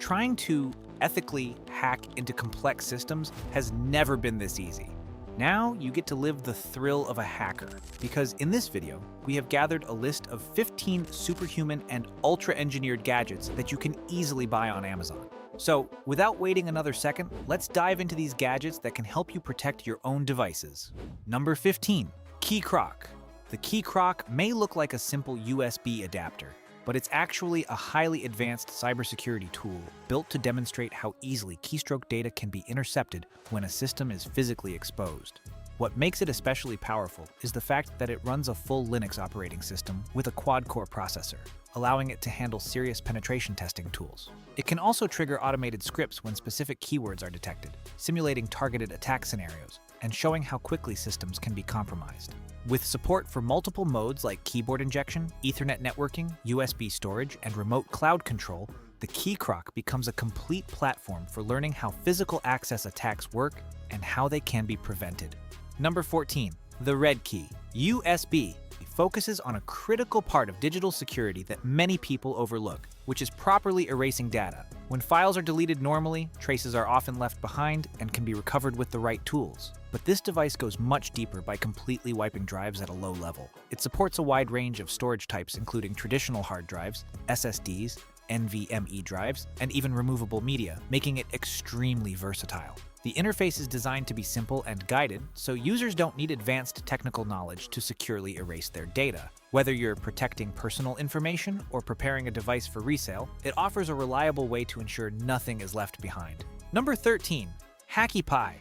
Trying to ethically hack into complex systems has never been this easy. Now you get to live the thrill of a hacker, because in this video, we have gathered a list of 15 superhuman and ultra-engineered gadgets that you can easily buy on Amazon. So, without waiting another second, let's dive into these gadgets that can help you protect your own devices. Number 15. Key Croc. The Key Croc may look like a simple USB adapter, but it's actually a highly advanced cybersecurity tool built to demonstrate how easily keystroke data can be intercepted when a system is physically exposed. What makes it especially powerful is the fact that it runs a full Linux operating system with a quad-core processor, allowing it to handle serious penetration testing tools. It can also trigger automated scripts when specific keywords are detected, simulating targeted attack scenarios and showing how quickly systems can be compromised. With support for multiple modes like keyboard injection, Ethernet networking, USB storage, and remote cloud control, the Key Croc becomes a complete platform for learning how physical access attacks work and how they can be prevented. Number 14. The RedKey. USB focuses on a critical part of digital security that many people overlook, which is properly erasing data. When files are deleted normally, traces are often left behind and can be recovered with the right tools. But this device goes much deeper by completely wiping drives at a low level. It supports a wide range of storage types, including traditional hard drives, SSDs, NVMe drives, and even removable media, making it extremely versatile. The interface is designed to be simple and guided, so users don't need advanced technical knowledge to securely erase their data. Whether you're protecting personal information or preparing a device for resale, it offers a reliable way to ensure nothing is left behind. Number 13. HackyPi.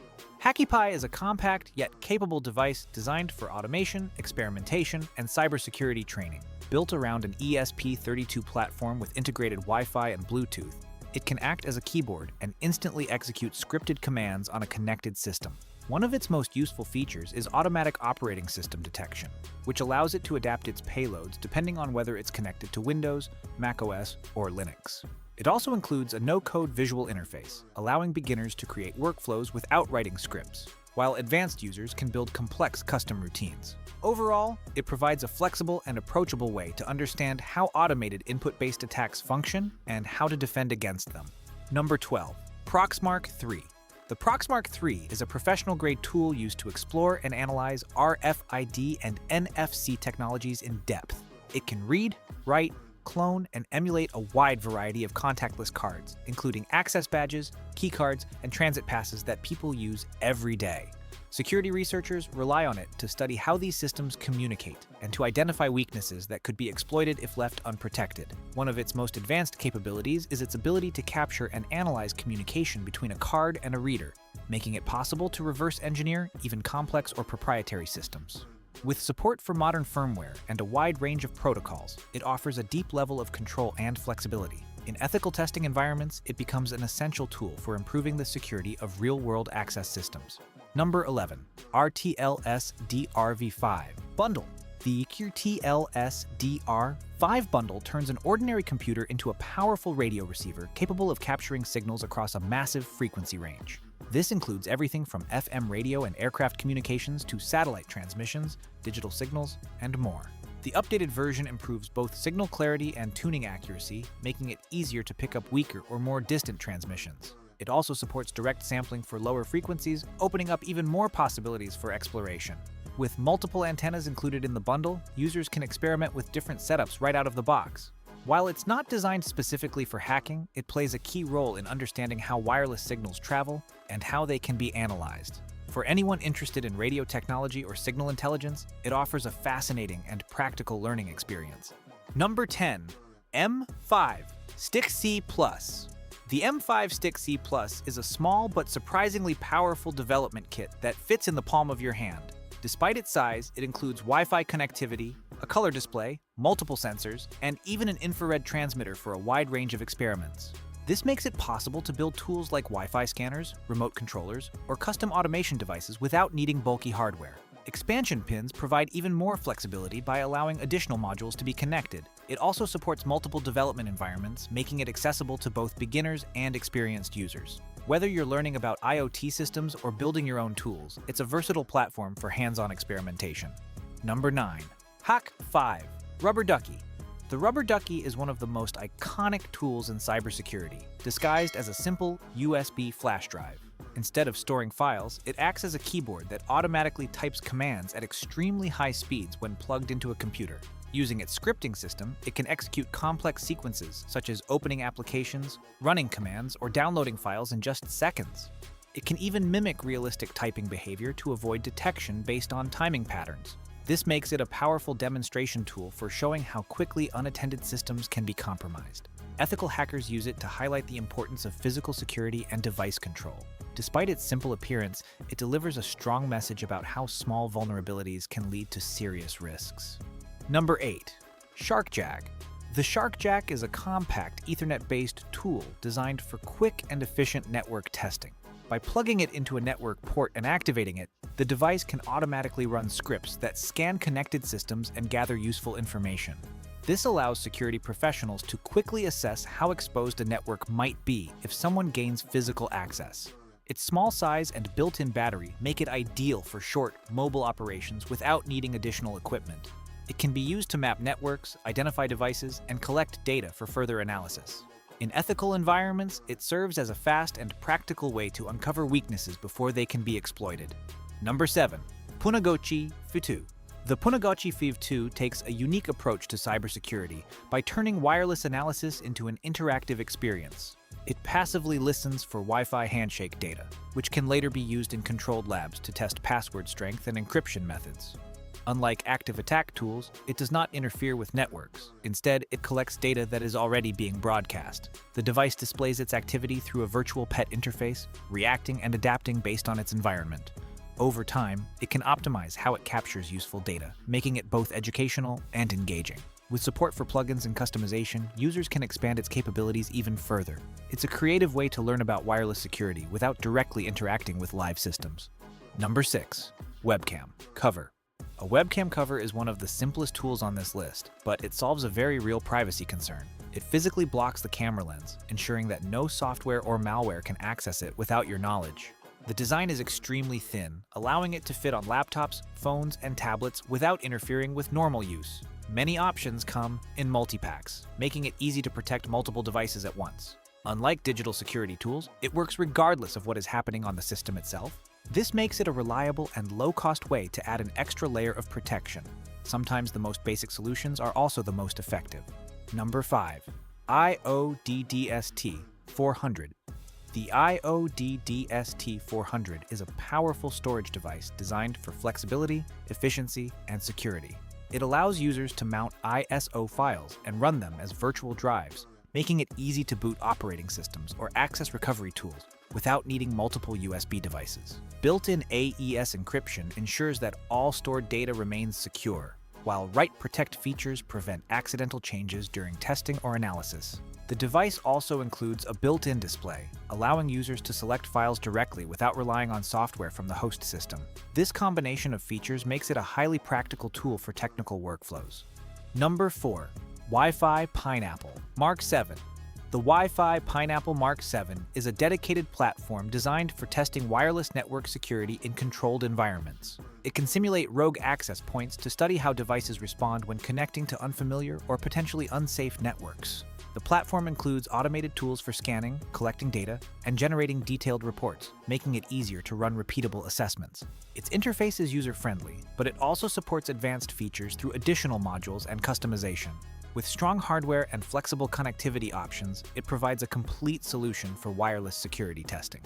HackyPi is a compact yet capable device designed for automation, experimentation, and cybersecurity training. Built around an ESP32 platform with integrated Wi-Fi and Bluetooth, it can act as a keyboard and instantly execute scripted commands on a connected system. One of its most useful features is automatic operating system detection, which allows it to adapt its payloads depending on whether it's connected to Windows, macOS, or Linux. It also includes a no-code visual interface, allowing beginners to create workflows without writing scripts, while advanced users can build complex custom routines. Overall, it provides a flexible and approachable way to understand how automated input-based attacks function and how to defend against them. Number 12. Proxmark 3. The Proxmark 3 is a professional-grade tool used to explore and analyze RFID and NFC technologies in depth. It can read, write, clone, and emulate a wide variety of contactless cards, including access badges, keycards, and transit passes that people use every day. Security researchers rely on it to study how these systems communicate and to identify weaknesses that could be exploited if left unprotected. One of its most advanced capabilities is its ability to capture and analyze communication between a card and a reader, making it possible to reverse engineer even complex or proprietary systems. With support for modern firmware and a wide range of protocols, it offers a deep level of control and flexibility. In ethical testing environments, it becomes an essential tool for improving the security of real-world access systems. Number 11. RTL-SDR v5 Bundle. The RTL-SDR 5 bundle turns an ordinary computer into a powerful radio receiver capable of capturing signals across a massive frequency range. This includes everything from FM radio and aircraft communications to satellite transmissions, digital signals, and more. The updated version improves both signal clarity and tuning accuracy, making it easier to pick up weaker or more distant transmissions. It also supports direct sampling for lower frequencies, opening up even more possibilities for exploration. With multiple antennas included in the bundle, users can experiment with different setups right out of the box. While it's not designed specifically for hacking, it plays a key role in understanding how wireless signals travel and how they can be analyzed. For anyone interested in radio technology or signal intelligence, it offers a fascinating and practical learning experience. Number 10. M5 Stick C+. The M5 Stick C+ is a small but surprisingly powerful development kit that fits in the palm of your hand. Despite its size, it includes Wi-Fi connectivity, a color display, multiple sensors, and even an infrared transmitter for a wide range of experiments. This makes it possible to build tools like Wi-Fi scanners, remote controllers, or custom automation devices without needing bulky hardware. Expansion pins provide even more flexibility by allowing additional modules to be connected. It also supports multiple development environments, making it accessible to both beginners and experienced users. Whether you're learning about IoT systems or building your own tools, it's a versatile platform for hands-on experimentation. Number 9. HackyPi Rubber Ducky. The rubber ducky is one of the most iconic tools in cybersecurity, disguised as a simple USB flash drive. Instead of storing files, it acts as a keyboard that automatically types commands at extremely high speeds when plugged into a computer. Using its scripting system, it can execute complex sequences such as opening applications, running commands, or downloading files in just seconds. It can even mimic realistic typing behavior to avoid detection based on timing patterns. This makes it a powerful demonstration tool for showing how quickly unattended systems can be compromised. Ethical hackers use it to highlight the importance of physical security and device control. Despite its simple appearance, it delivers a strong message about how small vulnerabilities can lead to serious risks. Number 8. SharkJack. The SharkJack is a compact Ethernet-based tool designed for quick and efficient network testing. By plugging it into a network port and activating it, the device can automatically run scripts that scan connected systems and gather useful information. This allows security professionals to quickly assess how exposed a network might be if someone gains physical access. Its small size and built-in battery make it ideal for short, mobile operations without needing additional equipment. It can be used to map networks, identify devices, and collect data for further analysis. In ethical environments, it serves as a fast and practical way to uncover weaknesses before they can be exploited. Number 7. Pwnagotchi V2. The Pwnagotchi V2 takes a unique approach to cybersecurity by turning wireless analysis into an interactive experience. It passively listens for Wi-Fi handshake data, which can later be used in controlled labs to test password strength and encryption methods. Unlike active attack tools, it does not interfere with networks. Instead, it collects data that is already being broadcast. The device displays its activity through a virtual pet interface, reacting and adapting based on its environment. Over time, it can optimize how it captures useful data, making it both educational and engaging. With support for plugins and customization, users can expand its capabilities even further. It's a creative way to learn about wireless security without directly interacting with live systems. Number 6. Webcam cover. A webcam cover is one of the simplest tools on this list, but it solves a very real privacy concern. It physically blocks the camera lens, ensuring that no software or malware can access it without your knowledge. The design is extremely thin, allowing it to fit on laptops, phones, and tablets without interfering with normal use. Many options come in multi-packs, making it easy to protect multiple devices at once. Unlike digital security tools, it works regardless of what is happening on the system itself. This makes it a reliable and low-cost way to add an extra layer of protection. Sometimes the most basic solutions are also the most effective. Number 5. IODD 400. The IODD 400 is a powerful storage device designed for flexibility, efficiency, and security. It allows users to mount ISO files and run them as virtual drives, making it easy to boot operating systems or access recovery tools without needing multiple USB devices. Built-in AES encryption ensures that all stored data remains secure, while Write Protect features prevent accidental changes during testing or analysis. The device also includes a built-in display, allowing users to select files directly without relying on software from the host system. This combination of features makes it a highly practical tool for technical workflows. Number 4. Wi-Fi Pineapple Mark 7. The Wi-Fi Pineapple Mark 7 is a dedicated platform designed for testing wireless network security in controlled environments. It can simulate rogue access points to study how devices respond when connecting to unfamiliar or potentially unsafe networks. The platform includes automated tools for scanning, collecting data, and generating detailed reports, making it easier to run repeatable assessments. Its interface is user-friendly, but it also supports advanced features through additional modules and customization. With strong hardware and flexible connectivity options, it provides a complete solution for wireless security testing.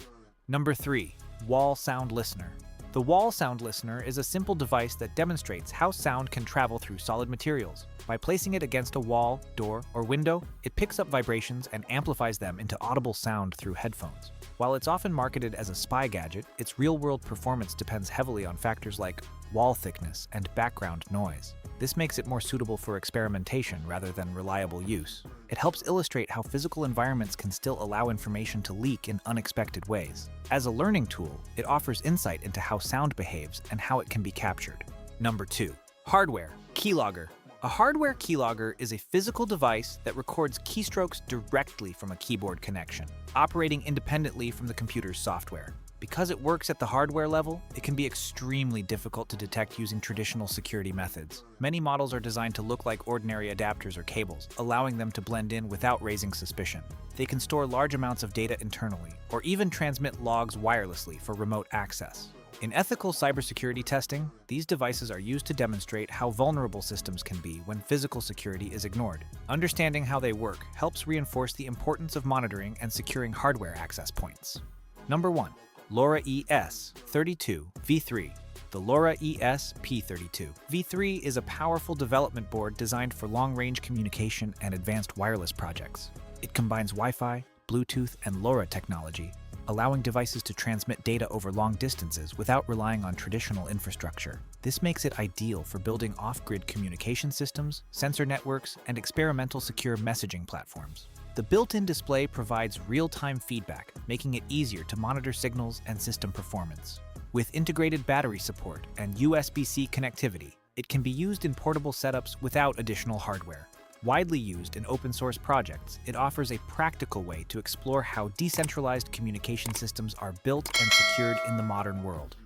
Number 3. Wall Sound Listener. The Wall Sound Listener is a simple device that demonstrates how sound can travel through solid materials. By placing it against a wall, door, or window, it picks up vibrations and amplifies them into audible sound through headphones. While it's often marketed as a spy gadget, its real-world performance depends heavily on factors like wall thickness and background noise. This makes it more suitable for experimentation rather than reliable use. It helps illustrate how physical environments can still allow information to leak in unexpected ways. As a learning tool, it offers insight into how sound behaves and how it can be captured. Number 2. Hardware Keylogger. A hardware keylogger is a physical device that records keystrokes directly from a keyboard connection, operating independently from the computer's software. Because it works at the hardware level, it can be extremely difficult to detect using traditional security methods. Many models are designed to look like ordinary adapters or cables, allowing them to blend in without raising suspicion. They can store large amounts of data internally, or even transmit logs wirelessly for remote access. In ethical cybersecurity testing, these devices are used to demonstrate how vulnerable systems can be when physical security is ignored. Understanding how they work helps reinforce the importance of monitoring and securing hardware access points. Number 1. Lora ES32 V3. The Lora ES-P32 V3 is a powerful development board designed for long-range communication and advanced wireless projects. It combines Wi-Fi, Bluetooth, and Lora technology, allowing devices to transmit data over long distances without relying on traditional infrastructure. This makes it ideal for building off-grid communication systems, sensor networks, and experimental secure messaging platforms. The built-in display provides real-time feedback, making it easier to monitor signals and system performance. With integrated battery support and USB-C connectivity, it can be used in portable setups without additional hardware. Widely used in open-source projects, it offers a practical way to explore how decentralized communication systems are built and secured in the modern world.